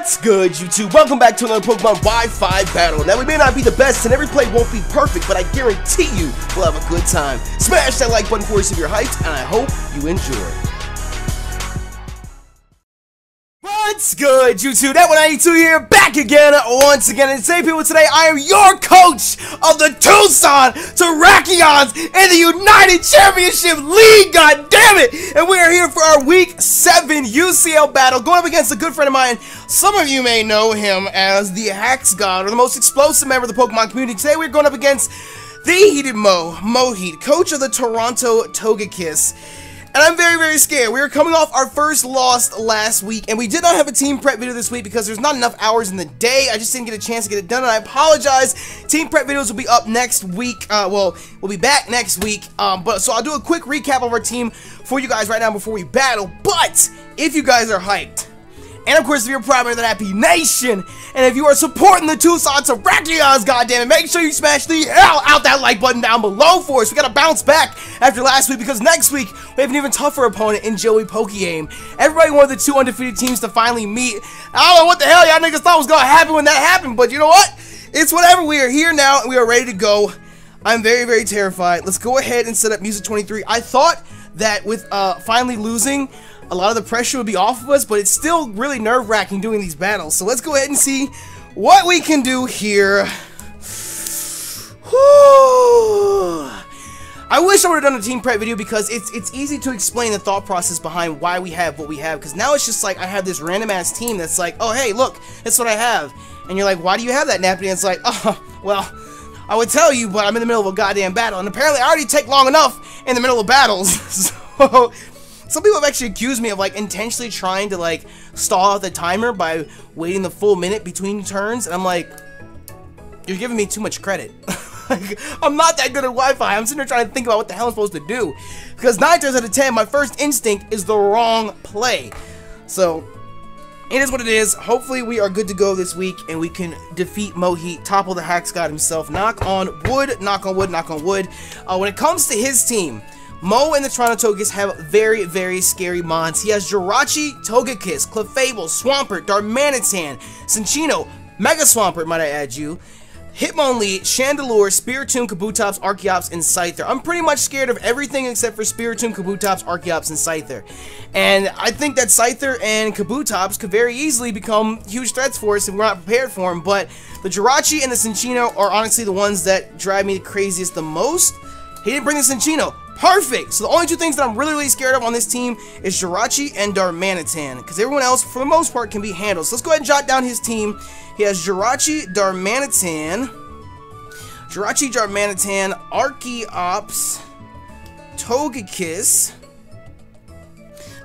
What's good, YouTube? Welcome back to another Pokemon Wi-Fi battle. Now, we may not be the best, and every play won't be perfect, but I guarantee you we'll have a good time. Smash that like button for us if you're hyped, and I hope you enjoy. What's good, YouTube? That192 here, back again, once again. And today, people, today I am your coach of the Tucson Terrakions in the United Championship League, god damn it! And we are here for our Week 7 UCL battle, going up against a good friend of mine. Some of you may know him as the Hacks God, or the most explosive member of the Pokemon community. Today, we're going up against the Heated Mohit, coach of the Toronto Togekiss. And I'm very, very scared. We were coming off our first loss last week, and we did not have a team prep video this week because there's not enough hours in the day. I just didn't get a chance to get it done, and I apologize. Team prep videos will be up next week. Well, we'll be back next week. So I'll do a quick recap of our team for you guys right now before we battle. But if you guys are hyped, and of course, if you're a proud member of the NAPPY Nation, and if you are supporting the Tucson Terrakions, goddammit, make sure you smash the hell out that like button down below for us. We gotta bounce back after last week because next week we have an even tougher opponent in Joey Pokegame. Everybody wanted the two undefeated teams to finally meet. I don't know what the hell y'all niggas thought was gonna happen when that happened, but you know what? It's whatever. We are here now and we are ready to go. I'm very, very terrified. Let's go ahead and set up Music 23. I thought that with finally losing, a lot of the pressure would be off of us, but it's still really nerve-wracking doing these battles. So let's go ahead and see what we can do here. Whew. I wish I would have done a team prep video because it's easy to explain the thought process behind why we have what we have. Because now it's just like I have this random-ass team that's like, oh, hey, look, that's what I have. And you're like, why do you have that, Nappy? And it's like, oh, well, I would tell you, but I'm in the middle of a goddamn battle. And apparently I already take long enough in the middle of battles. So some people have actually accused me of like intentionally trying to like stall out the timer by waiting the full minute between turns, and I'm like, you're giving me too much credit. Like, I'm not that good at Wi-Fi. I'm sitting there trying to think about what the hell I'm supposed to do, because 9 times out of 10 my first instinct is the wrong play. So it is what it is. Hopefully we are good to go this week and we can defeat Mohit, topple the Hacks God himself. Knock on wood, knock on wood, knock on wood. When it comes to his team, Mo and the Toronto Togekiss have very, very scary mons. He has Jirachi, Togekiss, Clefable, Swampert, Darmanitan, Cinccino, Mega Swampert, might I add you, Hitmonlee, Chandelure, Spiritomb, Kabutops, Archeops, and Scyther. I'm pretty much scared of everything except for Spiritomb, Kabutops, Archeops, and Scyther. And I think that Scyther and Kabutops could very easily become huge threats for us if we're not prepared for them. But the Jirachi and the Cinccino are honestly the ones that drive me the craziest the most. He didn't bring the Cinccino. Perfect! So the only two things that I'm really, really scared of on this team is Jirachi and Darmanitan, because everyone else, for the most part, can be handled. So let's go ahead and jot down his team. He has Jirachi, Darmanitan, Archeops, Togekiss,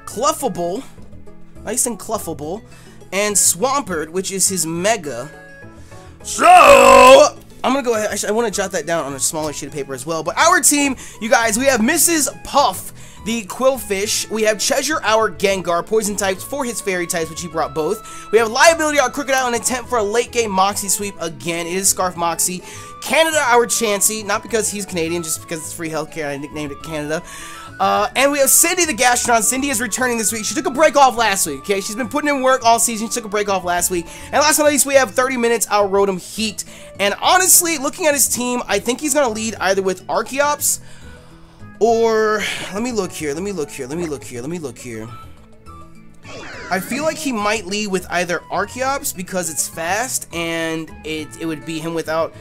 Clefable, nice and Clefable, and Swampert, which is his Mega. So I'm gonna go ahead. Actually, I want to jot that down on a smaller sheet of paper as well. But our team, you guys, we have Mrs. Puff, the Quillfish. We have Cheshire, our Gengar, poison types for his fairy types, which he brought both. We have Liability, our Crocodile, an attempt for a late game Moxie sweep. Again, it is Scarf Moxie. Canada, our Chansey, not because he's Canadian, just because it's free healthcare. I nicknamed it Canada. And we have Cindy the Gastron. Cindy is returning this week. She took a break off last week, okay? She's been putting in work all season. She took a break off last week. And last but not least, we have 30 minutes, our Rotom Heat. And honestly, looking at his team, I think he's going to lead either with Archeops or... Let me look here. I feel like he might lead with either Archeops because it's fast and it would be him without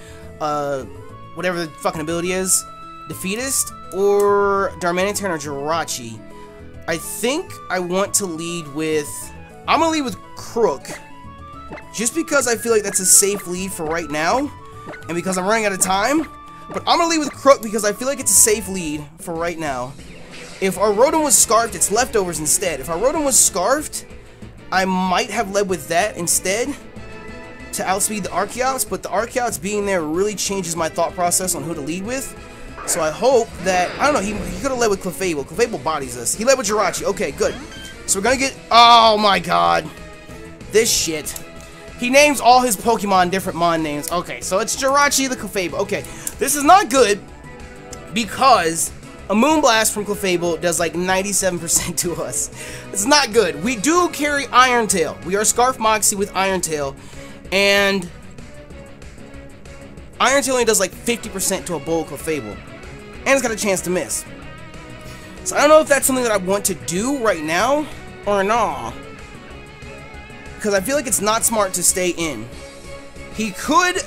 whatever the fucking ability is, Defeatist, or Darmanitan or Jirachi. I think I want to lead with... I'm going to lead with Crook. Just because I feel like that's a safe lead for right now. And because I'm running out of time. But I'm going to lead with Crook because I feel like it's a safe lead for right now. If our Rotom was Scarfed, it's Leftovers instead. If our Rotom was Scarfed, I might have led with that instead to outspeed the Archeops. But the Archeops being there really changes my thought process on who to lead with. So I hope that, I don't know, he could have led with Clefable. Clefable bodies us. He led with Jirachi. Okay, good. So we're gonna get, oh my god. This shit. He names all his Pokemon different Mon names. Okay, so it's Jirachi the Clefable. Okay, this is not good because A Moonblast from Clefable does like 97% to us. It's not good. We do carry Iron Tail. We are Scarf Moxie with Iron Tail, and Iron Tail only does like 50% to a Bold Clefable, and it's got a chance to miss. So I don't know if that's something that I want to do right now or not, because I feel like it's not smart to stay in. He could,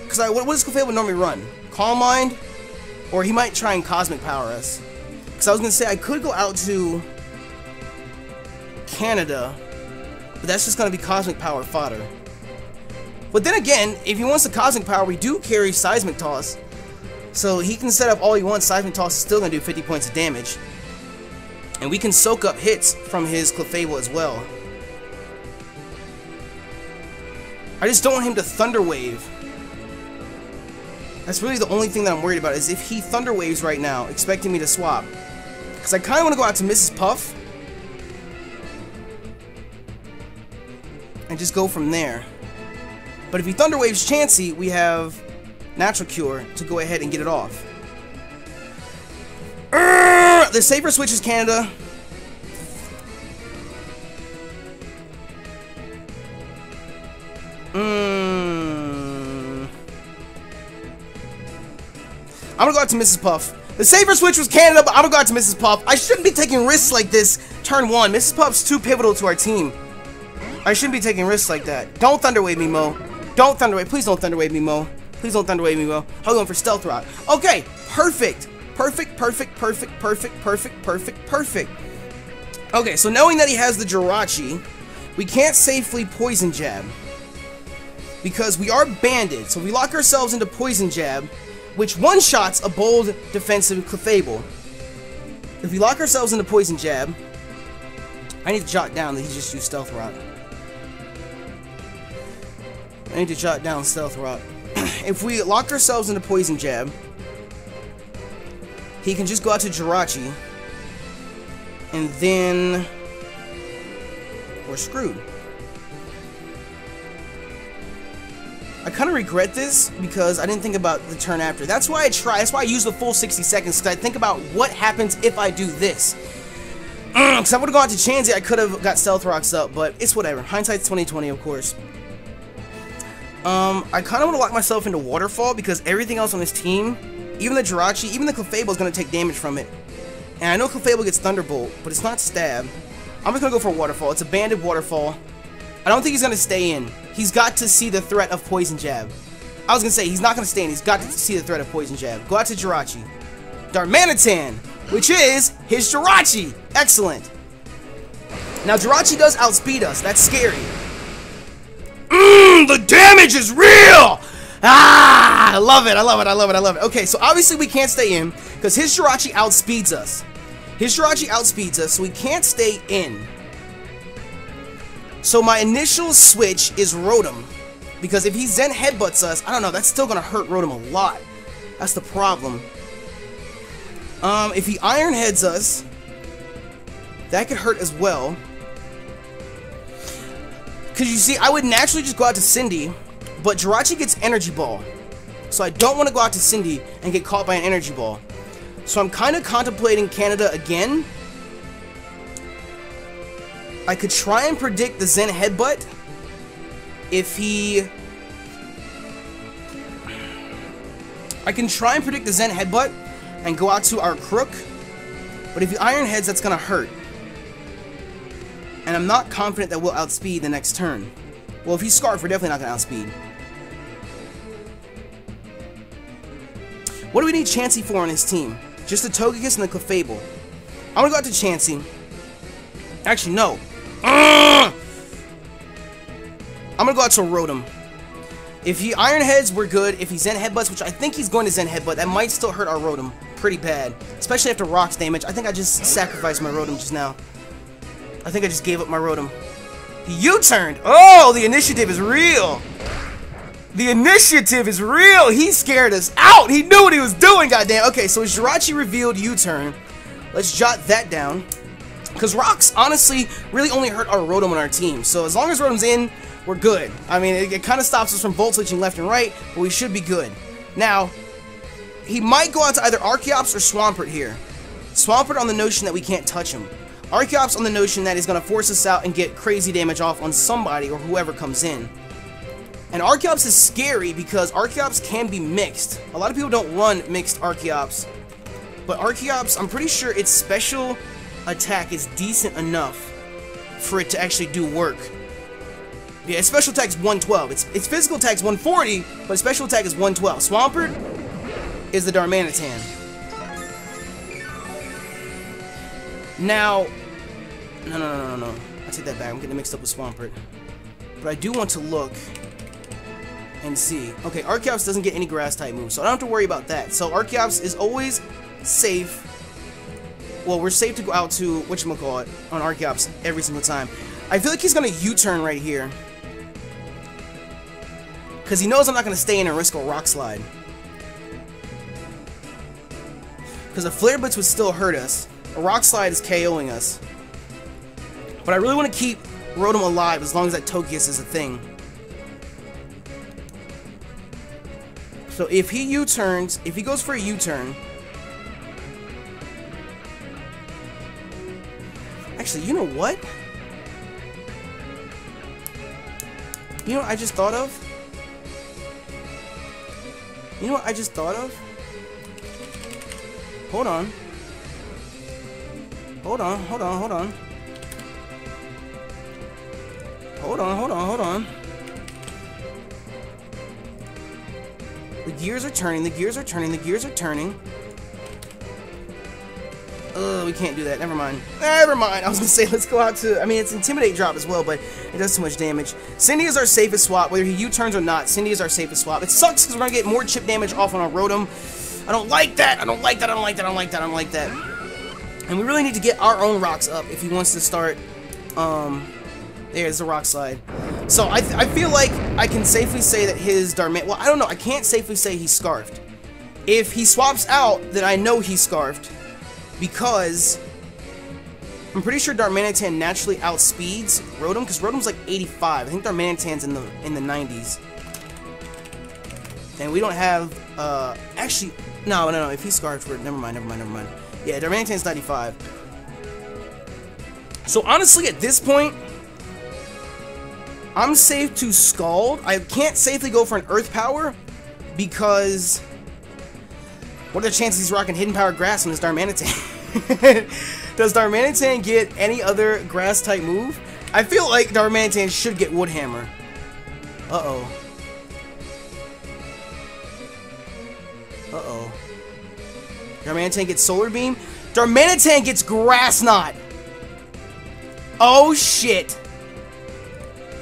because what does Clefable normally run? Calm Mind, or he might try and Cosmic Power us. Because I was going to say I could go out to Canada, but that's just going to be Cosmic Power fodder. But then again, if he wants the Cosmic Power, we do carry Seismic Toss. So he can set up all he wants. Seismic Toss is still going to do 50 points of damage. And we can soak up hits from his Clefable as well. I just don't want him to Thunder Wave. That's really the only thing that I'm worried about, is if he Thunder Waves right now, expecting me to swap. Because I kind of want to go out to Mrs. Puff and just go from there. But if he Thunder Waves Chansey, we have Natural Cure to go ahead and get it off. The safer switch is Canada. I'm gonna go out to Mrs. Puff. The safer switch was Canada, but I'm gonna go out to Mrs. Puff. I shouldn't be taking risks like this turn 1. Mrs. Puff's too pivotal to our team. I shouldn't be taking risks like that. Don't Thunder Wave me, Mo. Don't Thunder Wave. Please don't Thunder Wave me, Mo. Please don't Thunder Wave me, Mo. I'm going for Stealth Rock. Okay, perfect. Perfect, perfect, perfect, perfect, perfect, perfect, perfect. Okay, so knowing that he has the Jirachi, we can't safely Poison Jab, because we are banded. So we lock ourselves into Poison Jab, which one-shots a bold defensive Clefable. If we lock ourselves into Poison Jab, I need to jot down that he just used Stealth Rock. I need to jot down Stealth Rock. If we lock ourselves into Poison Jab, he can just go out to Jirachi, and then we're screwed. I kind of regret this because I didn't think about the turn after. That's why I use the full 60 seconds, because I think about what happens if I do this. Because I would have gone to Chansey, I could have got Stealth Rocks up, but it's whatever. Hindsight's 2020, of course. I kind of want to lock myself into Waterfall, because everything else on this team, even the Jirachi, even the Clefable is going to take damage from it. And I know Clefable gets Thunderbolt, but it's not Stab. I'm just going to go for Waterfall. It's a banded Waterfall. I don't think he's going to stay in. He's got to see the threat of Poison Jab. I was going to say, he's not going to stay in. He's got to see the threat of Poison Jab. Go out to Jirachi. Darmanitan, which is his Jirachi. Excellent. Now, Jirachi does outspeed us. That's scary. The damage is real! Ah, I love it, I love it, I love it, I love it. Okay, so obviously we can't stay in, because his Jirachi outspeeds us. His Jirachi outspeeds us, so we can't stay in. So my initial switch is Rotom, because if he Zen Headbutts us, I don't know, that's still going to hurt Rotom a lot. That's the problem. If he Iron Heads us, that could hurt as well. Because you see, I would naturally just go out to Cindy, but Jirachi gets Energy Ball. So I don't want to go out to Cindy and get caught by an Energy Ball. So I'm kind of contemplating Canada again. I could try and predict the Zen Headbutt. I can try and predict the Zen Headbutt and go out to our Crook. But if he Iron Heads, that's going to hurt. And I'm not confident that we'll outspeed the next turn. Well, if he's Scarf, we're definitely not going to outspeed. What do we need Chansey for on his team? Just the Togekiss and the Clefable. I'm going to go out to Chansey. Actually, no. I'm going to go out to Rotom. If he Iron Heads, we're good. If he Zen Headbutts, which I think he's going to Zen Headbutt, that might still hurt our Rotom pretty bad. Especially after Rock's damage. I think I just sacrificed my Rotom just now. I think I just gave up my Rotom. He U-turned. Oh, the initiative is real. The initiative is real. He scared us out. He knew what he was doing, goddamn. Okay, so his Jirachi revealed U-turn. Let's jot that down. Because Rocks, honestly, really only hurt our Rotom on our team. So as long as Rotom's in, we're good. I mean, it kind of stops us from Volt Switching left and right, but we should be good. Now, he might go out to either Archeops or Swampert here. Swampert on the notion that we can't touch him. Archeops on the notion that he's going to force us out and get crazy damage off on somebody or whoever comes in. And Archeops is scary because Archeops can be mixed. A lot of people don't run mixed Archeops. But Archeops, I'm pretty sure its special attack is decent enough for it to actually do work. Yeah, its special attack is 112. Its physical attack is 140, but its special attack is 112. Swampert is the Darmanitan. Now, no. I take that back. I'm getting mixed up with Swampert. But I do want to look and see. Okay, Archeops doesn't get any grass type moves, so I don't have to worry about that. So Archeops is always safe. Well, we're safe to go out to whatchamacallit on Archeops every single time. I feel like he's gonna U-turn right here, because he knows I'm not gonna stay in and risk a rock slide. Because a Flare Blitz would still hurt us. A rock slide is KOing us. But I really want to keep Rotom alive as long as that Togekiss is a thing. So if he U-turns, if he goes for a U-turn... Actually, you know what? You know what I just thought of? You know what I just thought of? Hold on. Hold on. The gears are turning. We can't do that. Never mind. I was gonna say, let's go out to... I mean, it's Intimidate drop as well, but it does too much damage. Cindy is our safest swap. Whether he U-turns or not, Cindy is our safest swap. It sucks because we're gonna get more chip damage off on our Rotom. I don't like that. And we really need to get our own rocks up if he wants to start... There's the rock slide. So I feel like I can safely say that his Darmanitan... Well, I don't know. I can't safely say he's Scarfed. If he swaps out, then I know he's Scarfed. Because I'm pretty sure Darmanitan naturally outspeeds Rotom, because Rotom's like 85. I think Darmanitan's in the 90s. And we don't have actually no, if he's Scarfed, never mind. Yeah, Darmanitan's 95. So honestly at this point I'm safe to Scald. I can't safely go for an Earth Power because what are the chances he's rocking Hidden Power Grass on his Darmanitan? Does Darmanitan get any other grass type move? I feel like Darmanitan should get Wood Hammer. Uh-oh. Darmanitan gets Solar Beam. Darmanitan gets Grass Knot. Oh shit.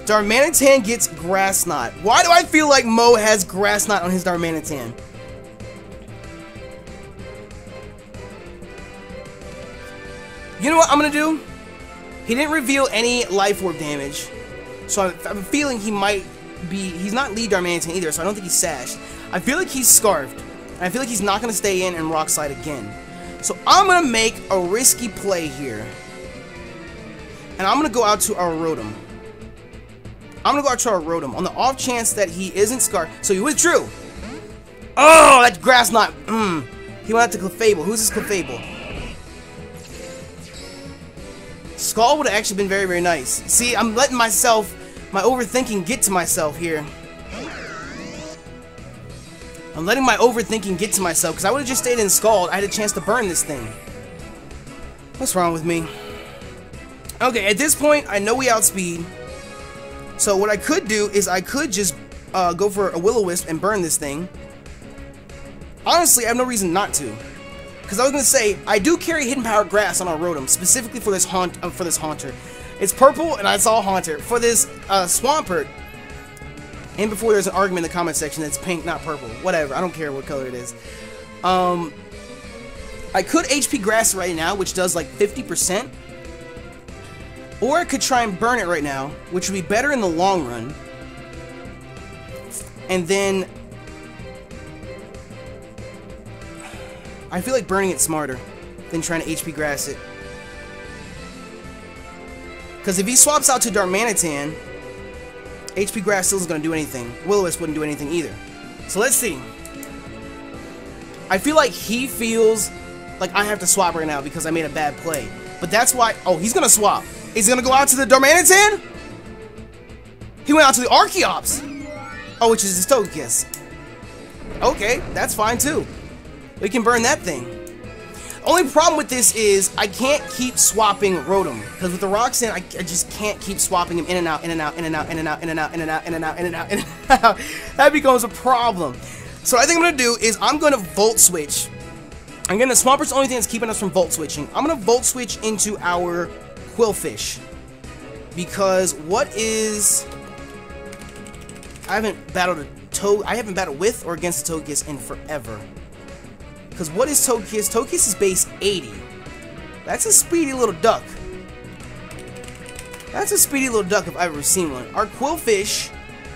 Darmanitan gets Grass Knot. Why do I feel like Mo has Grass Knot on his Darmanitan? You know what I'm gonna do? He didn't reveal any Life Orb damage, so I'm feeling he might be... He's not lead Darmanitan either, so I don't think he's Sashed. I feel like he's Scarfed, and I feel like he's not gonna stay in and Rock Slide again. So I'm gonna make a risky play here, and I'm gonna go out to our Rotom. On the off chance that he isn't Scarfed. So he withdrew. Oh, that Grass Knot. He went out to Clefable. Who's this Clefable? Scald would have actually been very, very nice. See, I'm letting my overthinking get to myself here. I'm letting my overthinking get to myself, because I would have just stayed in Scald. I had a chance to burn this thing. What's wrong with me? Okay, at this point, I know we outspeed. So what I could do is I could just go for a Will-O-Wisp and burn this thing. Honestly, I have no reason not to. Because I was going to say, I do carry Hidden Power Grass on our Rotom, specifically for this Haunter. It's purple, and I saw Haunter. For this Swampert, and before there's an argument in the comment section that's pink, not purple. Whatever, I don't care what color it is. I could HP Grass right now, which does like 50%. Or I could try and burn it right now, which would be better in the long run. And then... I feel like burning it smarter than trying to HP Grass it. Because if he swaps out to Darmanitan, HP Grass still isn't going to do anything. Will-O-Wisp wouldn't do anything either. So let's see. I feel like he feels like I have to swap right now because I made a bad play. But that's why. Oh, he's gonna swap. Is he gonna go out to the Darmanitan? He went out to the Archeops. Oh, which is his Togekiss. Okay, that's fine too. We can burn that thing. Only problem with this is I can't keep swapping Rotom, because with the Roxanne I just can't keep swapping him in and out, in and out, in and out, in and out, in and out, in and out, in and out, in and out, in and out. That becomes a problem. So what I think I'm gonna do is I'm gonna Volt Switch. Again, the Swamper's the only thing that's keeping us from Volt Switching. I'm gonna Volt Switch into our Quillfish, because what is... I haven't battled with or against a Togekiss in forever. Because what is Togekiss? Togekiss is base 80. That's a speedy little duck. That's a speedy little duck if I've ever seen one. Our Quillfish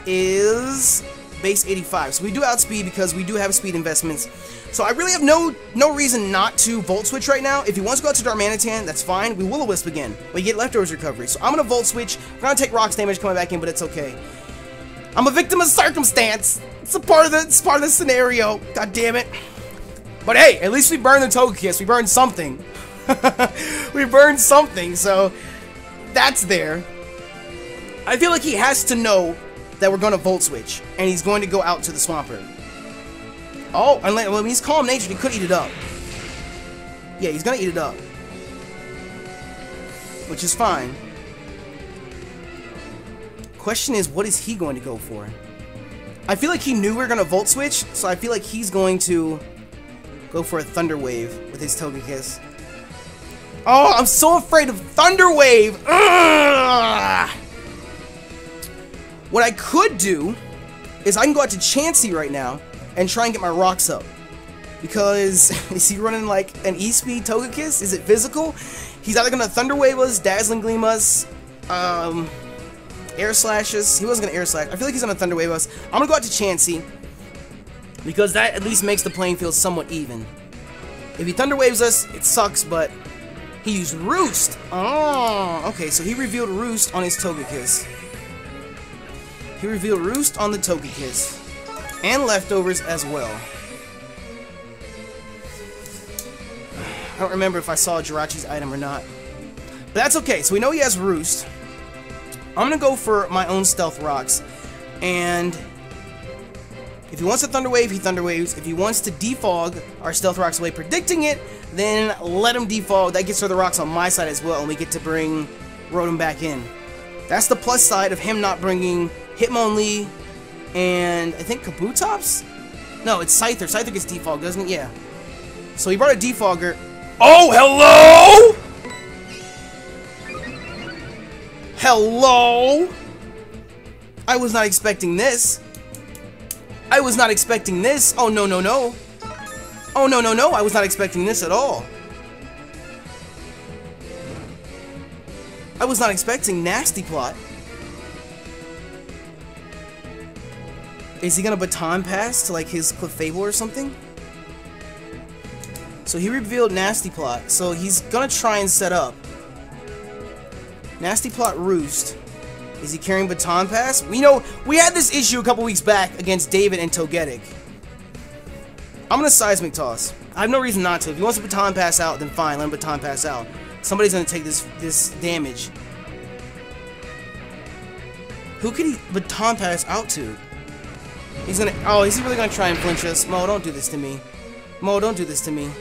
is base 85. So we do outspeed because we do have speed investments. So I really have no reason not to Volt Switch right now. If he wants to go out to Darmanitan, that's fine. We Will-O-Wisp again. We get Leftovers recovery. So I'm going to Volt Switch. We're going to take Rocks damage coming back in, but it's okay. I'm a victim of circumstance. It's a part of the scenario. God damn it. But hey, at least we burned the Togekiss. We burned something. We burned something, so that's there. I feel like he has to know that we're going to Volt Switch, and he's going to go out to the Swampert. Oh, unless, well, he's calm natured, he could eat it up. Yeah, he's going to eat it up. Which is fine. Question is, what is he going to go for? I feel like he knew we were going to Volt Switch, so I feel like he's going to go for a Thunder Wave with his Togekiss. Oh, I'm so afraid of Thunder Wave! Ugh! What I could do is I can go out to Chansey right now and try and get my rocks up. Because, is he running like an E-Speed Togekiss? Is it physical? He's either going to Thunder Wave us, Dazzling Gleam us, Air Slashes. He wasn't going to Air Slash. I feel like he's going to Thunder Wave us. I'm going to go out to Chansey, because that at least makes the playing field somewhat even. If he Thunder Waves us, it sucks, but he used Roost. Oh, okay, so he revealed Roost on his Togekiss. He revealed Roost on the Togekiss. And Leftovers as well. I don't remember if I saw Jirachi's item or not. But that's okay, so we know he has Roost. I'm gonna go for my own Stealth Rocks. And if he wants to Thunder Wave, he Thunder Waves. If he wants to defog our Stealth Rocks away, predicting it, then let him defog. That gets rid of the rocks on my side as well, and we get to bring Rotom back in. That's the plus side of him not bringing Hitmonlee and I think Kabutops? No, it's Scyther. Scyther gets defogged, doesn't it? Yeah. So he brought a defogger. Oh, hello! Hello! I was not expecting this. I was not expecting this. Oh, no, no, no. Oh, no, no, no. I was not expecting this at all. I was not expecting Nasty Plot. Is he gonna Baton Pass to like his Clefable or something? So he revealed Nasty Plot. So he's gonna try and set up. Nasty Plot Roost. Is he carrying Baton Pass? We know we had this issue a couple weeks back against David and Togetic. I'm gonna Seismic Toss. I have no reason not to. If he wants to Baton Pass out, then fine, let him Baton Pass out. Somebody's gonna take this damage. Who could he Baton Pass out to? He's gonna. Oh, is he really gonna try and flinch us? Mo, don't do this to me. Mo, don't do this to me.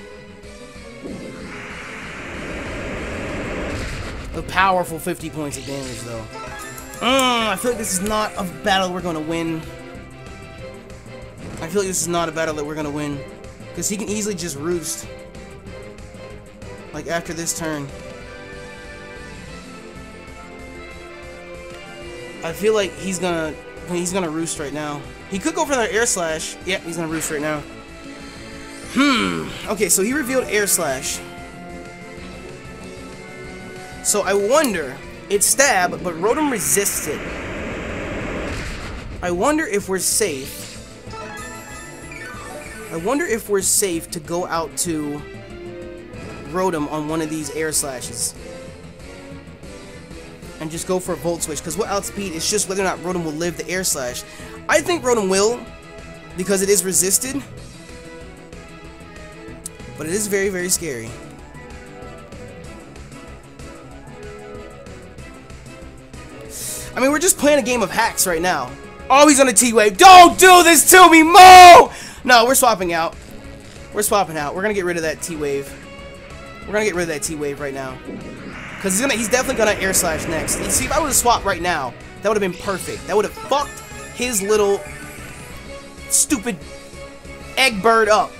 A powerful 50 points of damage, though. I feel like this is not a battle we're gonna win. I feel like this is not a battle that we're gonna win. Because he can easily just Roost. Like, after this turn. I feel like he's gonna Roost right now. He could go for that Air Slash. Yeah, he's gonna Roost right now. Okay, so he revealed Air Slash. So I wonder, it's Stab, but Rotom resists it. I wonder if we're safe. I wonder if we're safe to go out to Rotom on one of these Air Slashes. And just go for a Volt Switch, because what outspeed is just whether or not Rotom will live the Air Slash. I think Rotom will, because it is resisted. But it is very, very scary. I mean, we're just playing a game of hacks right now. Oh, he's on a T-Wave. Don't do this to me, Mo! No, we're swapping out. We're swapping out. We're gonna get rid of that T-Wave. We're gonna get rid of that T-Wave right now. Because he's definitely gonna Air Slash next. You see, if I would have swapped right now, that would have been perfect. That would have fucked his little stupid egg bird up.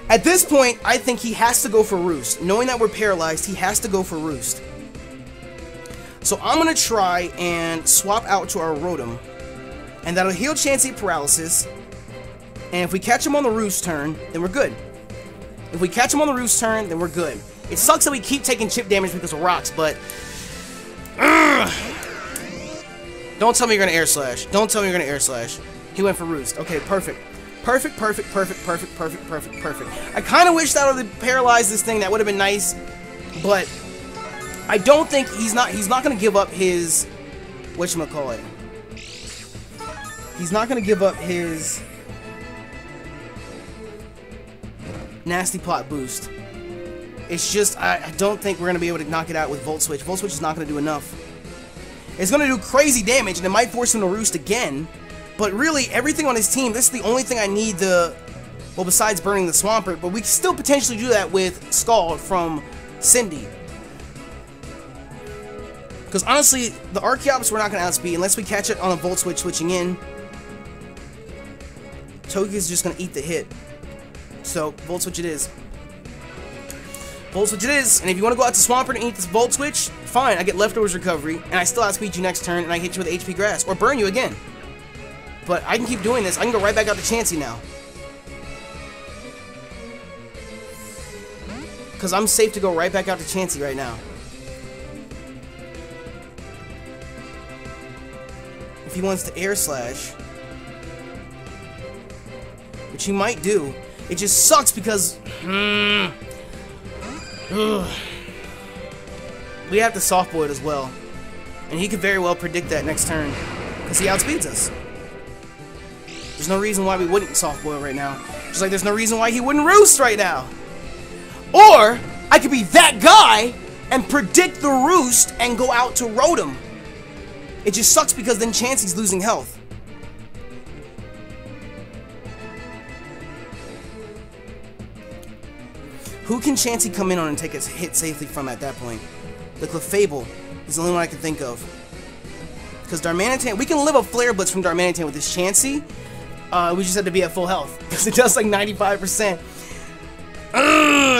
At this point, I think he has to go for Roost. Knowing that we're paralyzed, he has to go for Roost. So I'm going to try and swap out to our Rotom. And that'll heal Chansey Paralysis. And if we catch him on the Roost turn, then we're good. If we catch him on the Roost turn, then we're good. It sucks that we keep taking chip damage because of rocks, but... Don't tell me you're going to Air Slash. Don't tell me you're going to Air Slash. He went for Roost. Okay, perfect. Perfect, perfect, perfect, perfect, perfect, perfect, perfect. I kind of wish that would have paralyzed this thing. That would have been nice. But... I don't think he's not gonna give up his whatchamacallit. He's not gonna give up his Nasty Plot boost. It's just I don't think we're gonna be able to knock it out with Volt Switch. Volt Switch is not gonna do enough. It's gonna do crazy damage and it might force him to Roost again. But really everything on his team, this is the only thing I need well besides burning the Swampert, but we can still potentially do that with Scald from Cindy. Because honestly, the Archeops we're not going to outspeed unless we catch it on a Volt Switch switching in. Togekiss is just going to eat the hit. So, Volt Switch it is. Volt Switch it is. And if you want to go out to Swampert and eat this Volt Switch, fine, I get Leftovers Recovery, and I still outspeed you next turn, and I hit you with HP Grass, or burn you again. But I can keep doing this. I can go right back out to Chansey now. Because I'm safe to go right back out to Chansey right now. If he wants to Air Slash, which he might do, it just sucks because we have to Soft Boil it as well, and he could very well predict that next turn because he outspeeds us. There's no reason why we wouldn't Soft Boil right now, just like there's no reason why he wouldn't Roost right now. Or I could be that guy and predict the Roost and go out to Rotom. It just sucks because then Chansey's losing health. Who can Chansey come in on and take a hit safely from at that point? The Clefable is the only one I can think of. Because Darmanitan, we can live a Flare Blitz from Darmanitan with this Chansey. We just have to be at full health. Because it does like 95%.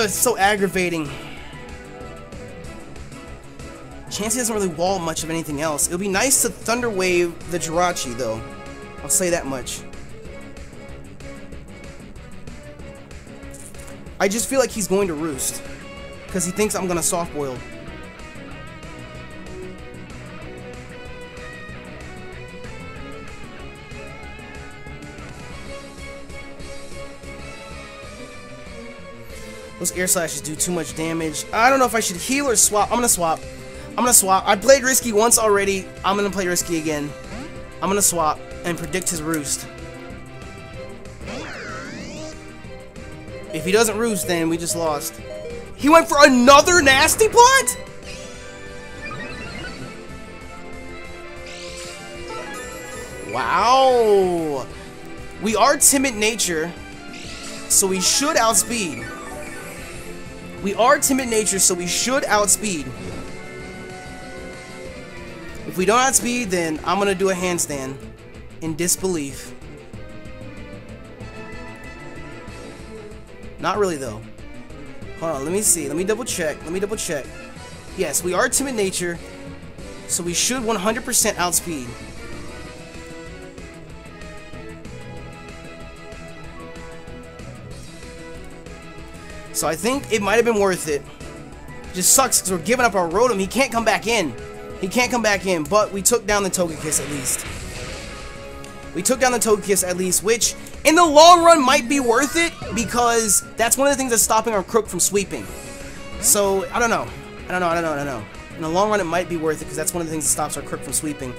It's so aggravating. Chansey doesn't really wall much of anything else. It would be nice to Thunder Wave the Jirachi, though. I'll say that much. I just feel like he's going to Roost. Because he thinks I'm going to Soft Boil. Those Air Slashes do too much damage. I don't know if I should heal or swap. I'm going to swap. I'm gonna swap. I played risky once already. I'm gonna play risky again. I'm gonna swap and predict his Roost. If he doesn't Roost, then we just lost. He went for another Nasty Plot? Wow. We are Timid Nature, so we should outspeed. We are Timid Nature, so we should outspeed. If we don't outspeed, then I'm gonna do a handstand in disbelief. Not really though. Hold on, let me see. Let me double check. Let me double check. Yes, we are Timid Nature, so we should 100% outspeed. So I think it might have been worth it. It just sucks because we're giving up our Rotom. He can't come back in. He can't come back in, but we took down the Togekiss at least. We took down the Togekiss at least, which in the long run might be worth it because that's one of the things that's stopping our Crook from sweeping. So, I don't know. I don't know. In the long run, it might be worth it because that's one of the things that stops our Crook from sweeping.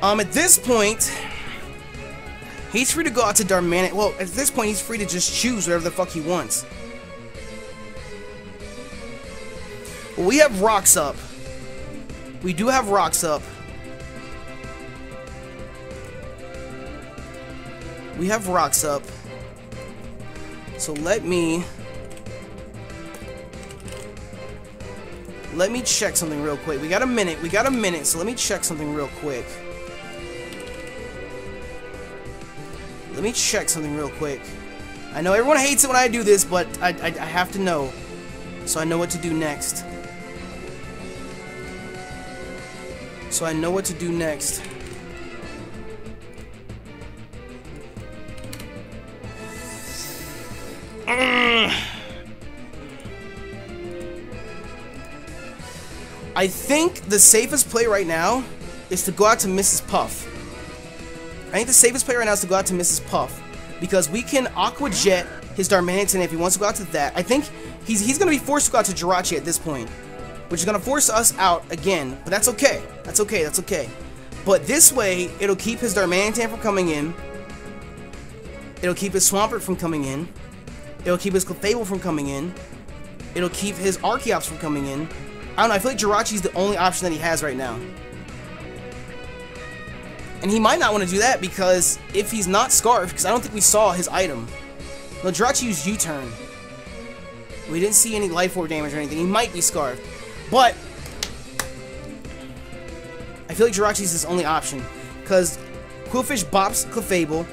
At this point, he's free to go out to Darmanitan. Well, at this point, he's free to just choose whatever the fuck he wants. We have rocks up. We do have rocks up. We have rocks up. So let me check something real quick. We got a minute, so let me check something real quick. I know everyone hates it when I do this, but I have to know, so I know what to do next. I think the safest play right now is to go out to Mrs. Puff. Because we can Aqua Jet his Darmanitan if he wants to go out to that. I think he's going to be forced to go out to Jirachi at this point, which is going to force us out again, but that's okay. That's okay. But this way, it'll keep his Darmanitan from coming in. It'll keep his Swampert from coming in. It'll keep his Clefable from coming in. It'll keep his Archeops from coming in. I don't know, I feel like Jirachi's the only option that he has right now. And he might not want to do that because if he's not Scarfed, because I don't think we saw his item. No, Jirachi used U-turn. We didn't see any Life Orb damage or anything. He might be Scarfed. But I feel like Jirachi's his only option. Because Qwilfish bops Clefable.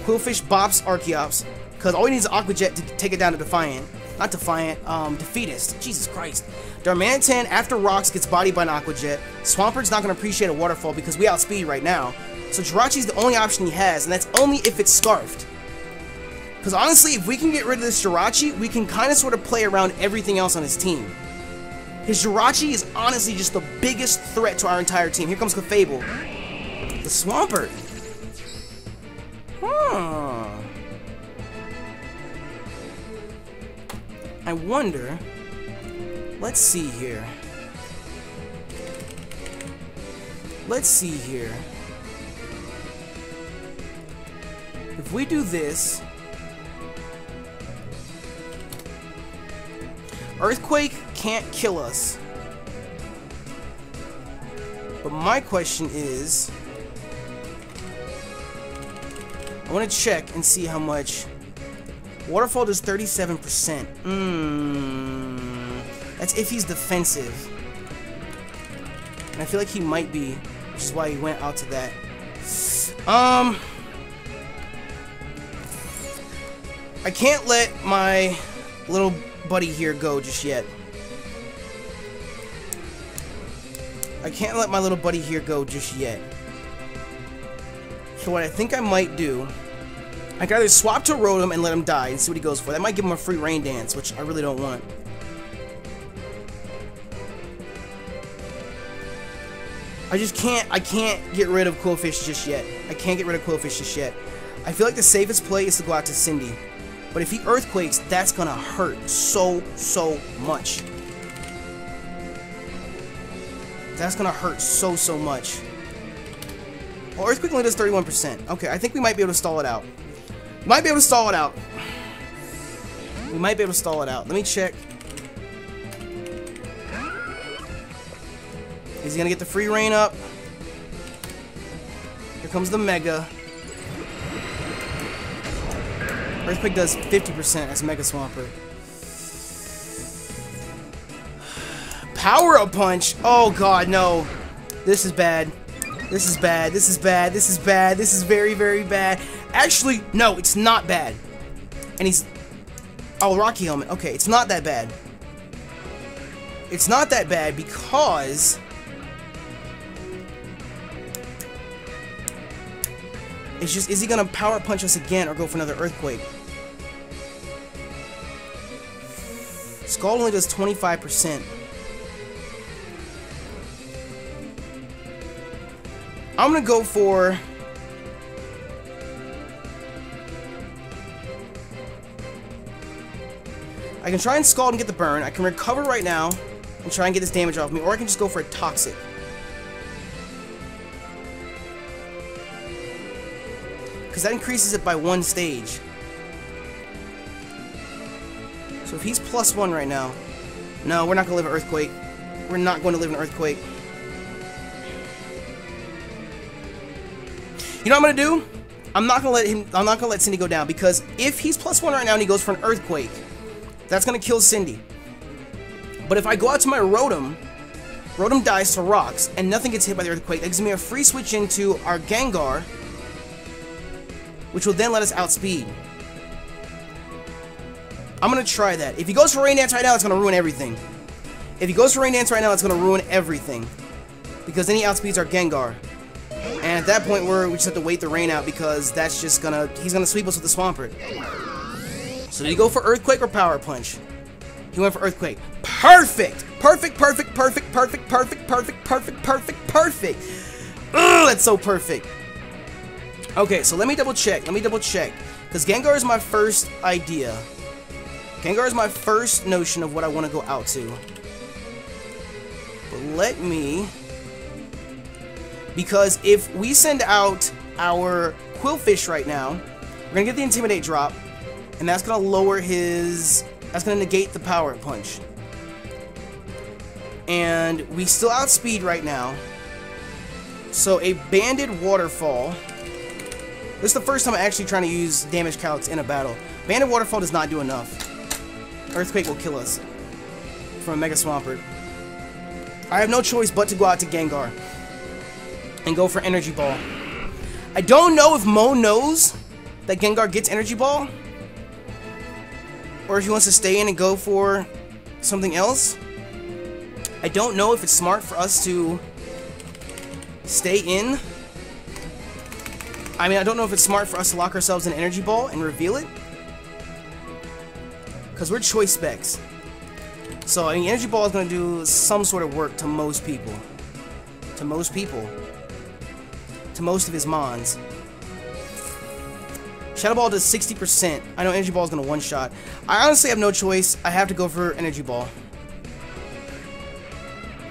Qwilfish bops Archeops. Because all he needs is Aqua Jet to take it down to Defiant. Not Defiant, Defeatist. Jesus Christ. Darmanitan, after Rocks, gets bodied by an Aqua Jet. Swampert's not going to appreciate a Waterfall because we outspeed right now. So Jirachi's the only option he has, and that's only if it's Scarfed. Because honestly, if we can get rid of this Jirachi, we can kind of sort of play around everything else on his team. His Jirachi is honestly just the biggest threat to our entire team. Here comes Clefable. The Swampert. Huh. I wonder... Let's see here. If we do this... Earthquake can't kill us. But my question is... I want to check and see how much... Waterfall does 37%. That's if he's defensive. And I feel like he might be, which is why he went out to that. I can't let my little buddy here go just yet. So what I think I might do, I can either swap to Rotom and let him die and see what he goes for. That might give him a free Rain Dance, which I really don't want. I can't get rid of Qwilfish just yet. I feel like the safest play is to go out to Cindy. But if he Earthquakes, that's gonna hurt so much. Well, Earthquake only does 31%. Okay, I think we might be able to stall it out. Let me check. Is he gonna get the free rain up? Here comes the Mega. Earthquake does 50% as Mega Swampert. Power Up Punch! Oh god, no. This is bad. This is very, very bad. Actually, no, it's not bad. And he's... Oh, Rocky Helmet. Okay, it's not that bad. Because... It's just, is he gonna Power Punch us again or go for another Earthquake? Scald only does 25%. I'm gonna go for... I can try and Scald and get the burn. I can recover right now and try and get this damage off me, or I can just go for a Toxic. Because that increases it by 1 stage. So if he's +1 right now... No, we're not going to live an Earthquake. We're not going to live in Earthquake. You know what I'm gonna do? I'm not gonna let Cindy go down, because if he's +1 right now and he goes for an Earthquake, that's gonna kill Cindy. But if I go out to my Rotom, Rotom dies to rocks, and nothing gets hit by the Earthquake, that gives me a free switch into our Gengar, which will then let us outspeed. I'm gonna try that. If he goes for Rain Dance right now, it's gonna ruin everything. If he goes for Rain Dance right now, it's gonna ruin everything, because then he outspeeds our Gengar. And at that point, we just have to wait the rain out, because that's just gonna, he's gonna sweep us with the Swampert. So did he go for Earthquake or Power Punch? He went for Earthquake. Perfect! Perfect, perfect, perfect, perfect, perfect, perfect, perfect, perfect, perfect. Ugh, that's so perfect. Okay, so let me double check. Because Gengar is my first idea. Gengar is my first notion of what I want to go out to. But let me... Because if we send out our Quillfish right now, we're going to get the Intimidate drop, and that's going to lower his... That's going to negate the Power Punch. And we still outspeed right now. So a Banded Waterfall... This is the first time I'm actually trying to use damage calcs in a battle. Banded Waterfall does not do enough. Earthquake will kill us from a Mega Swampert. I have no choice but to go out to Gengar and go for Energy Ball. I don't know if Mo knows that Gengar gets Energy Ball, or if he wants to stay in and go for something else. I don't know if it's smart for us to stay in. I mean, I don't know if it's smart for us to lock ourselves in Energy Ball and reveal it, because we're choice specs. So, I mean, Energy Ball is going to do some sort of work to most people. To most people. To most of his mons. Shadow Ball does 60%. I know Energy Ball is going to one-shot. I honestly have no choice. I have to go for Energy Ball.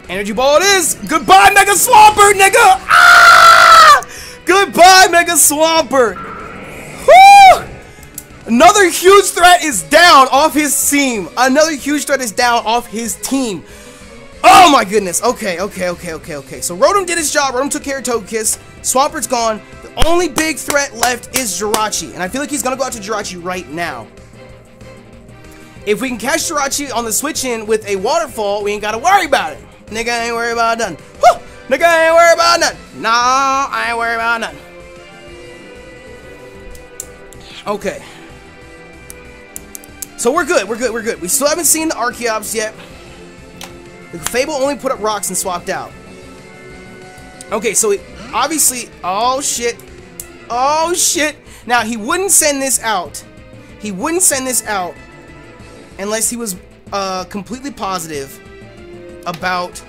Energy Ball it is! Goodbye, Mega Swampert, nigga! Ah! Goodbye, Mega Swampert! Woo! Another huge threat is down off his team. Another huge threat is down off his team. Oh my goodness. Okay. So Rotom did his job. Rotom took care of Togekiss. Swampert's gone. The only big threat left is Jirachi. And I feel like he's going to go out to Jirachi right now. If we can catch Jirachi on the switch in with a waterfall, we ain't got to worry about it. Nigga ain't worried about nothing. Woo! Nigga ain't worried about nothing. Nah, I ain't worried about nothing. Okay. So we're good. We still haven't seen the Archeops yet. The Fable only put up rocks and swapped out. Okay, so obviously... Oh, shit. Oh, shit. Now, he wouldn't send this out. Unless he was completely positive about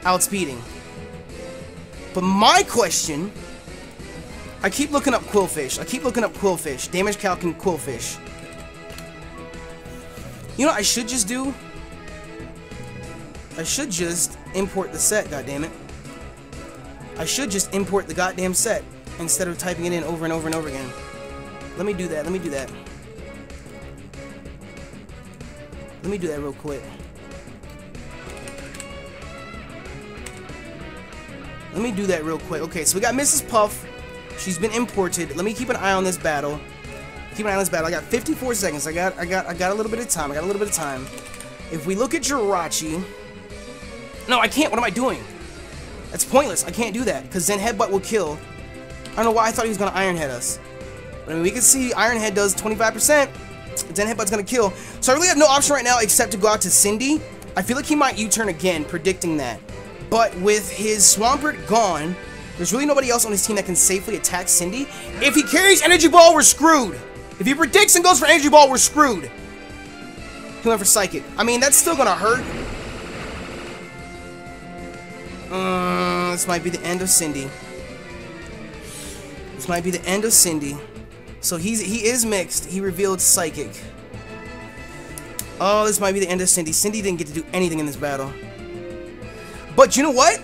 outspeeding. But my question... I keep looking up Quillfish. Damage calc and Quillfish. You know what I should just do? I should just import the set, goddammit. I should just import the goddamn set instead of typing it in over and over and over again. Let me do that real quick. Okay, so we got Mrs. Puff. She's been imported. Let me keep an eye on this battle. I got 54 seconds. I got a little bit of time. If we look at Jirachi... No, I can't. What am I doing? That's pointless. I can't do that, because Zen Headbutt will kill. I don't know why I thought he was going to Iron Head us. But I mean, we can see Iron Head does 25%. Zen Headbutt's going to kill. So I really have no option right now except to go out to Cindy. I feel like he might U-turn again, predicting that. But with his Swampert gone, there's really nobody else on his team that can safely attack Cindy. If he carries Energy Ball, we're screwed. If he predicts and goes for Energy Ball, we're screwed. He went for Psychic. I mean, that's still going to hurt. This might be the end of Cindy. So he is mixed. He revealed Psychic. Oh, this might be the end of Cindy. Cindy didn't get to do anything in this battle. But you know what?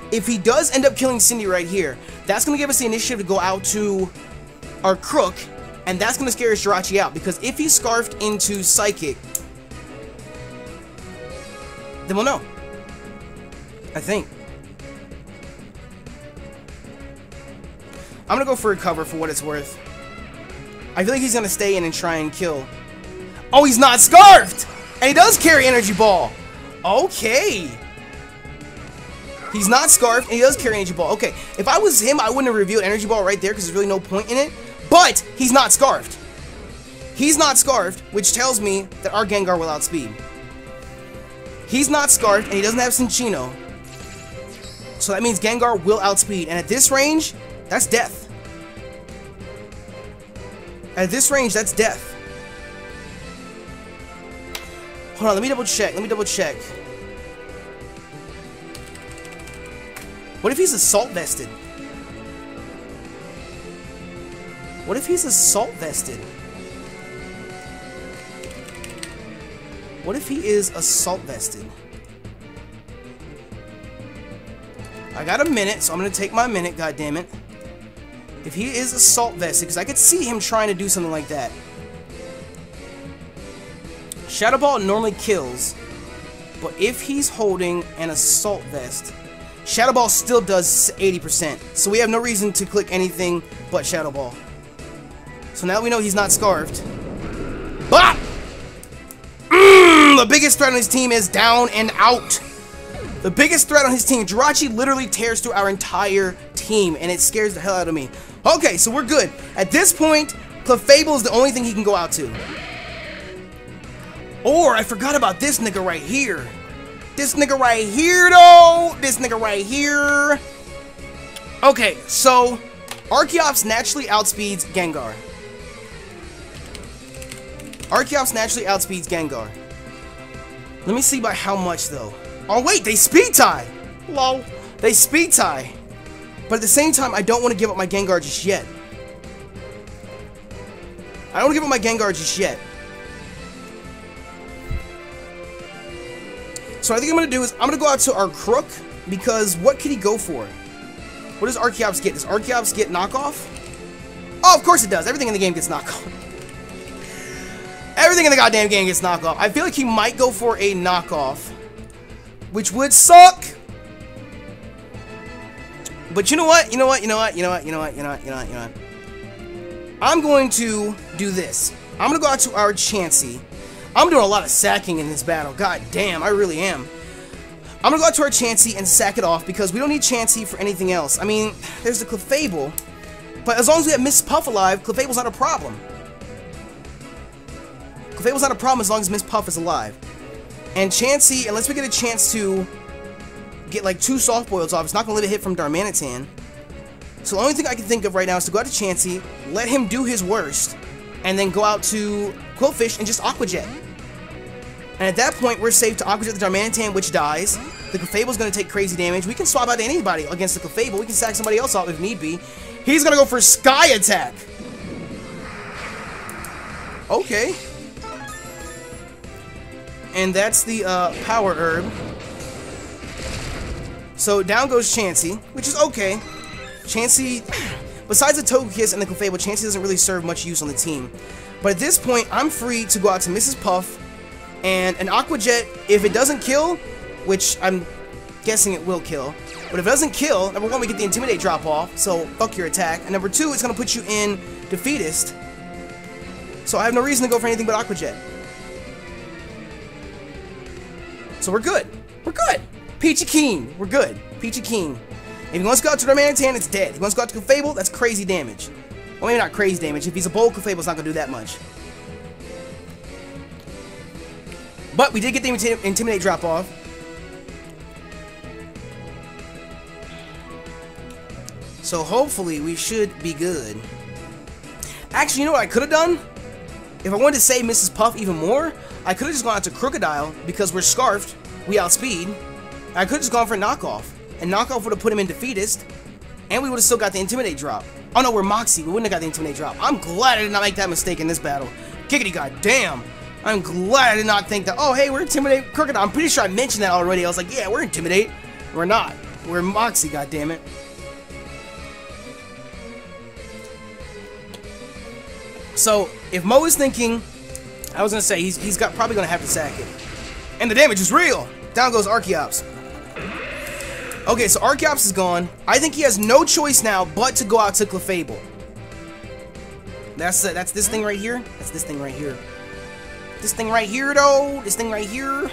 If he does end up killing Cindy right here, that's going to give us the initiative to go out to our Crook, and that's going to scare his Jirachi out, because if he's Scarfed into Psychic, then we'll know. I think. I'm going to go for a cover for what it's worth. I feel like he's going to stay in and try and kill. Oh, he's not Scarfed! And he does carry Energy Ball. Okay. He's not Scarfed, and he does carry Energy Ball. Okay, if I was him, I wouldn't have revealed Energy Ball right there, because there's really no point in it. But he's not Scarfed. He's not Scarfed, which tells me that our Gengar will outspeed. He's not Scarfed, and he doesn't have Cinccino. So that means Gengar will outspeed. And at this range, that's death. At this range, that's death. Hold on, let me double check. Let me double check. What if he's Assault Vested? What if he's Assault Vested? What if he is Assault Vested? I got a minute, so I'm gonna take my minute, goddammit. If he is Assault Vested, because I could see him trying to do something like that. Shadow Ball normally kills, but if he's holding an Assault Vest, Shadow Ball still does 80%, so we have no reason to click anything but Shadow Ball. So now we know he's not Scarfed. Bop! The biggest threat on his team is down and out. The biggest threat on his team. Jirachi literally tears through our entire team, and it scares the hell out of me. Okay, so we're good. At this point, Clefable is the only thing he can go out to. Or, I forgot about this nigga right here. This nigga right here, though. This nigga right here. Okay, so Archeops naturally outspeeds Gengar. Archeops naturally outspeeds Gengar. Let me see by how much, though. Oh, wait, they speed tie. Lol. They speed tie. But at the same time, I don't want to give up my Gengar just yet. I don't want to give up my Gengar just yet. So what I think I'm going to do is, I'm going to go out to our Crook, because what can he go for? What does Archeops get? Does Archeops get knockoff? Oh, of course it does. Everything in the game gets knockoff. Everything in the goddamn game gets knockoff. I feel like he might go for a knockoff, which would suck. But you know what? You know what? You know what? You know what? You know what? You know what? You know what? You know what? I'm going to do this. I'm going to go out to our Chansey. I'm doing a lot of sacking in this battle. God damn, I really am. I'm going to go out to our Chansey and sack it off, because we don't need Chansey for anything else. I mean, there's the Clefable, but as long as we have Miss Puff alive, Clefable's not a problem. Clefable's not a problem as long as Miss Puff is alive. And Chansey, unless we get a chance to get like 2 soft boils off, it's not going to let a hit from Darmanitan. So the only thing I can think of right now is to go out to Chansey, let him do his worst, and then go out to Quillfish and just Aqua Jet. And at that point, we're safe to Aqua Jet the Darmanitan, which dies. The Clefable's going to take crazy damage. We can swap out to anybody against the Clefable. We can sack somebody else off if need be. He's going to go for Sky Attack. Okay. And that's the Power Herb. So down goes Chansey, which is okay. Chansey, besides the Togekiss and the Clefable, Chansey doesn't really serve much use on the team. But at this point, I'm free to go out to Mrs. Puff and an Aqua Jet. If it doesn't kill, which I'm guessing it will kill, but if it doesn't kill, number 1, we get the Intimidate drop off, so fuck your attack. And number 2, it's going to put you in Defeatist. So I have no reason to go for anything but Aqua Jet. So we're good. We're good. Peachy Keen. We're good. Peachy Keen. If he wants to go out to Darmanitan, it's dead. If he wants to go out to Clefable, that's crazy damage. Well, maybe not crazy damage. If he's a bold, Clefable's not going to do that much. But we did get the Intimidate drop off. So hopefully we should be good. Actually, you know what I could have done? If I wanted to save Mrs. Puff even more, I could have just gone out to Crocodile, because we're Scarfed, we outspeed. I could have just gone for a knockoff, and knockoff would have put him in Defeatist, and we would have still got the Intimidate drop. Oh no, we're Moxie, we wouldn't have got the Intimidate drop. I'm glad I did not make that mistake in this battle. Giggity goddamn. I'm glad I did not think that, oh hey, we're Intimidate Crocodile. I'm pretty sure I mentioned that already. I was like, yeah, we're Intimidate. We're not. We're Moxie, goddammit. So, if Mo is thinking, I was going to say, he's probably going to have to sack it. And the damage is real! Down goes Archeops. Okay, so Archeops is gone. I think he has no choice now but to go out to Clefable. That's this thing right here. That's this thing right here. This thing right here, though. This thing right here.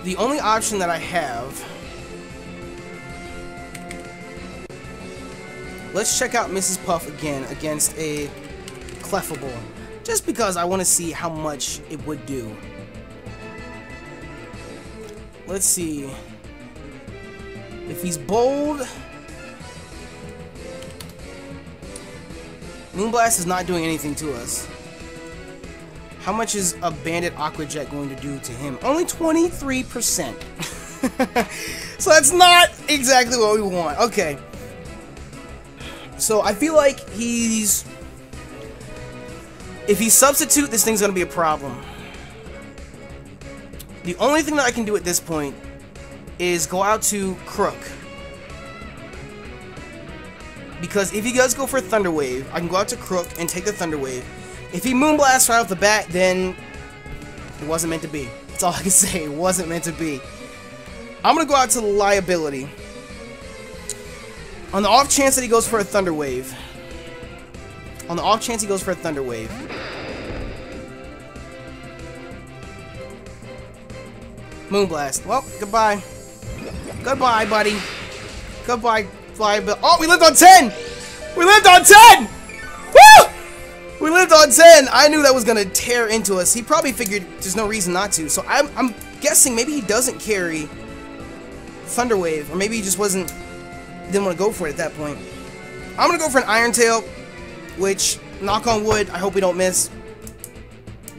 The only option that I have... Let's check out Mrs. Puff again against a Clefable. Just because I want to see how much it would do. Let's see. If he's bold... Moonblast is not doing anything to us. How much is a Bandit Aqua Jet going to do to him? Only 23%. So that's not exactly what we want. Okay. So I feel like if he substitute, this thing's gonna be a problem. The only thing that I can do at this point is go out to Crook. Because if he does go for a Thunder Wave, I can go out to Crook and take the Thunder Wave. If he Moonblasts right off the bat, then it wasn't meant to be. That's all I can say. It wasn't meant to be. I'm gonna go out to Liability. On the off chance that he goes for a Thunder Wave. On the off chance he goes for a Thunder Wave. Moonblast. Well, goodbye. Goodbye, buddy. Goodbye, Flyability. Oh, we lived on 10! We lived on 10! Woo! We lived on 10! I knew that was gonna tear into us. He probably figured there's no reason not to. So I'm guessing maybe he doesn't carry Thunder Wave. Or maybe he just didn't want to go for it at that point. I'm gonna go for an Iron Tail, which, knock on wood, I hope we don't miss.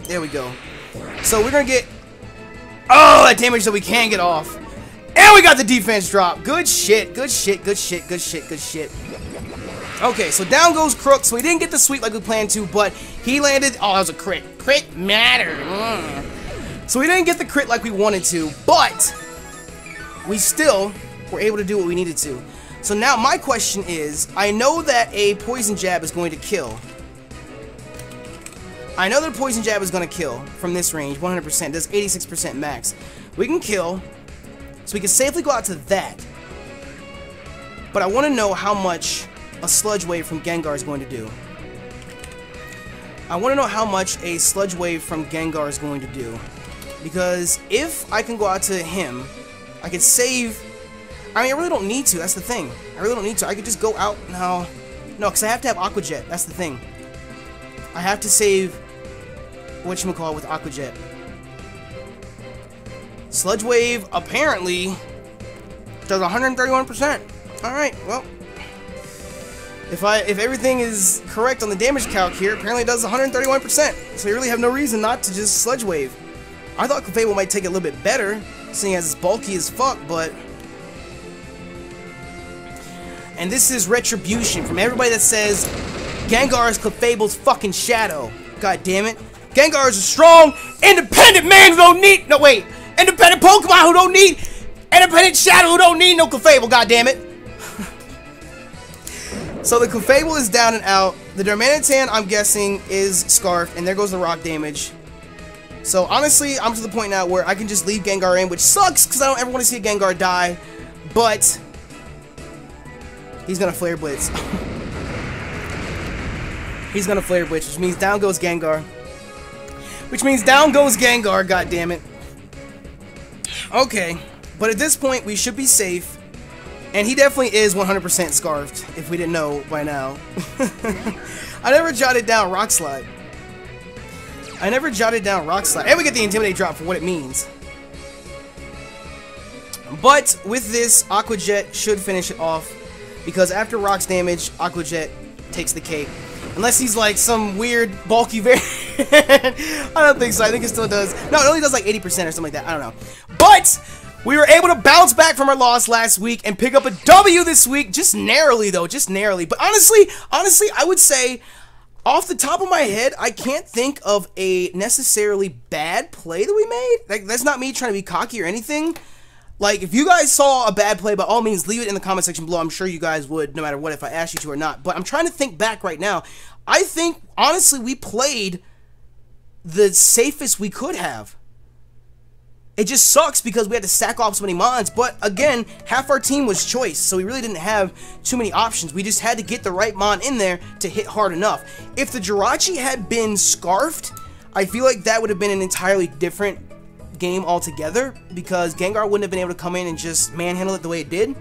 There we go. So we're gonna get, oh, that damage that we can get off. And we got the defense drop. Good shit, good shit, good shit, good shit, good shit. Okay, so down goes Crook. So we didn't get the sweep like we planned to, but he landed, oh, that was a crit. Crit matter. So we didn't get the crit like we wanted to, but we still were able to do what we needed to. So now my question is, I know that a Poison Jab is going to kill. I know that a Poison Jab is going to kill from this range, 100%, does 86% max. We can kill, so we can safely go out to that. But I want to know how much a Sludge Wave from Gengar is going to do. I want to know how much a Sludge Wave from Gengar is going to do. Because if I can go out to him, I can save... I mean, I really don't need to. That's the thing. I really don't need to. I could just go out now. No, because I have to have Aqua Jet. That's the thing. I have to save whatchamacallit with Aqua Jet. Sludge Wave apparently does 131%. Alright, well. If everything is correct on the damage calc here, apparently it does 131%. So you really have no reason not to just Sludge Wave. I thought Clefable might take it a little bit better, seeing as it's bulky as fuck, but... And this is retribution from everybody that says Gengar is Clefable's fucking shadow. God damn it. Gengar is a strong, independent man who don't need... No, wait. Independent Pokemon who don't need... Independent shadow who don't need no Clefable, god damn it. So the Clefable is down and out. The Darmanitan, I'm guessing, is Scarfed, and there goes the rock damage. So honestly, I'm to the point now where I can just leave Gengar in, which sucks because I don't ever want to see a Gengar die. But... he's gonna Flare Blitz. He's gonna Flare Blitz, which means down goes Gengar. Which means down goes Gengar, goddammit. Okay, but at this point, we should be safe. And he definitely is 100% Scarfed, if we didn't know by now. I never jotted down Rock Slide. I never jotted down Rock Slide. And we get the Intimidate drop for what it means. But with this, Aqua Jet should finish it off. Because after Rock's damage, Aqua Jet takes the cake. Unless he's like some weird, bulky variant. I don't think so. I think it still does. No, it only does like 80% or something like that. I don't know. But we were able to bounce back from our loss last week and pick up a W this week. Just narrowly, though. Just narrowly. But honestly, I would say, off the top of my head, I can't think of a necessarily bad play that we made. Like, that's not me trying to be cocky or anything. Like, if you guys saw a bad play, by all means, leave it in the comment section below. I'm sure you guys would, no matter what, if I asked you to or not. But I'm trying to think back right now. I think, honestly, we played the safest we could have. It just sucks because we had to sack off so many mons. But, again, half our team was choice, so we really didn't have too many options. We just had to get the right mon in there to hit hard enough. If the Jirachi had been scarfed, I feel like that would have been an entirely different game altogether, because Gengar wouldn't have been able to come in and just manhandle it the way it did.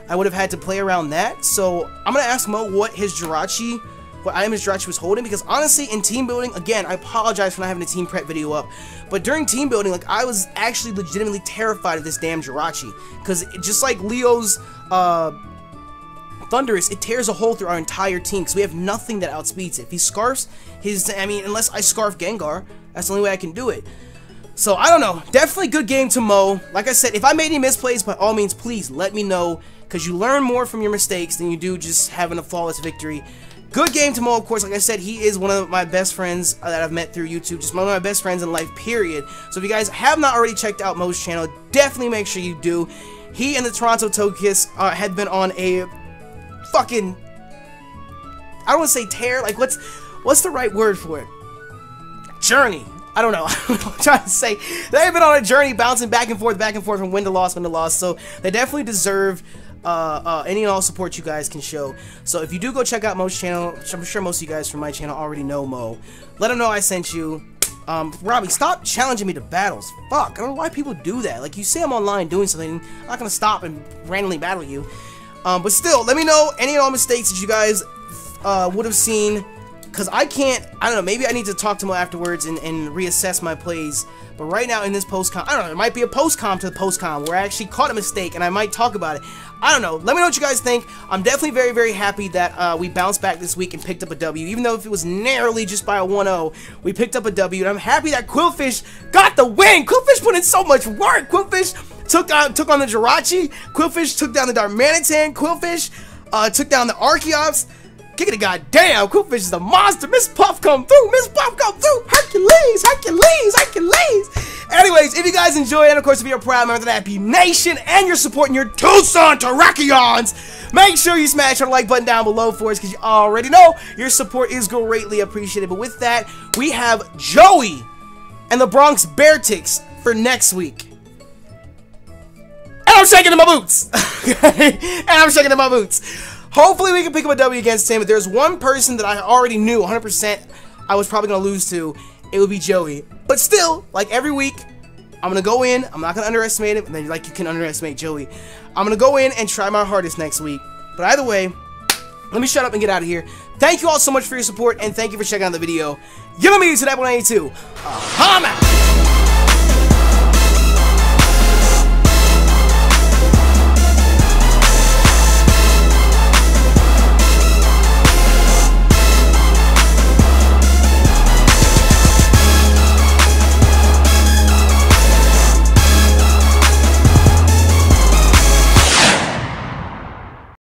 I would have had to play around that. So I'm gonna ask Mo what item his Jirachi was holding, because honestly, in team building, again, I apologize for not having a team prep video up, but during team building, like, I was actually legitimately terrified of this damn Jirachi, because just like Leo's Thunderous, it tears a hole through our entire team, because we have nothing that outspeeds it. If he scarfs his, I mean, unless I scarf Gengar, that's the only way I can do it. So, I don't know. Definitely good game to Mo. Like I said, if I made any misplays, by all means, please let me know, because you learn more from your mistakes than you do just having a flawless victory. Good game to Mo, of course. Like I said, he is one of my best friends that I've met through YouTube. Just one of my best friends in life, period. So, if you guys have not already checked out Mo's channel, definitely make sure you do. He and the Toronto Togekiss had been on a fucking, I don't want to say tear, like, what's the right word for it? Journey. I don't know. I'm trying to say. They've been on a journey, bouncing back and forth from win to loss, win to loss. So they definitely deserve any and all support you guys can show. So if you do go check out Mo's channel, which I'm sure most of you guys from my channel already know Mo, let him know I sent you. Robbie, stop challenging me to battles. Fuck, I don't know why people do that. Like, you say I'm online doing something, I'm not gonna stop and randomly battle you. But still, let me know any and all mistakes that you guys would have seen. Because I don't know, maybe I need to talk to Mo afterwards and reassess my plays. But right now in this post-com, I don't know, there might be a post-com to the post-com where I actually caught a mistake and I might talk about it. I don't know. Let me know what you guys think. I'm definitely very, very happy that we bounced back this week and picked up a W. Even though if it was narrowly just by a 1-0, we picked up a W. And I'm happy that Qwilfish got the win. Qwilfish put in so much work. Qwilfish took on the Jirachi. Qwilfish took down the Darmanitan. Qwilfish took down the Archeops. Giggity goddamn, Qwilfish is a monster. Miss Puff come through. Miss Puff come through. Hercules, Hercules, Hercules. Anyways, if you guys enjoy, and of course if you're a proud member of the NAPPY Nation and you're supporting your Tucson Terrakions, make sure you smash our like button down below for us, because you already know your support is greatly appreciated. But with that, we have Joey and the Bronx Beartics for next week. And I'm shaking in my boots. And I'm shaking in my boots. Hopefully we can pick up a W against him, but there's one person that I already knew 100% I was probably going to lose to. It would be Joey. But still, like every week, I'm going to go in. I'm not going to underestimate him. And then, like, you can underestimate Joey. I'm going to go in and try my hardest next week. But either way, let me shut up and get out of here. Thank you all so much for your support, and thank you for checking out the video. You're me to that 182. I'm out.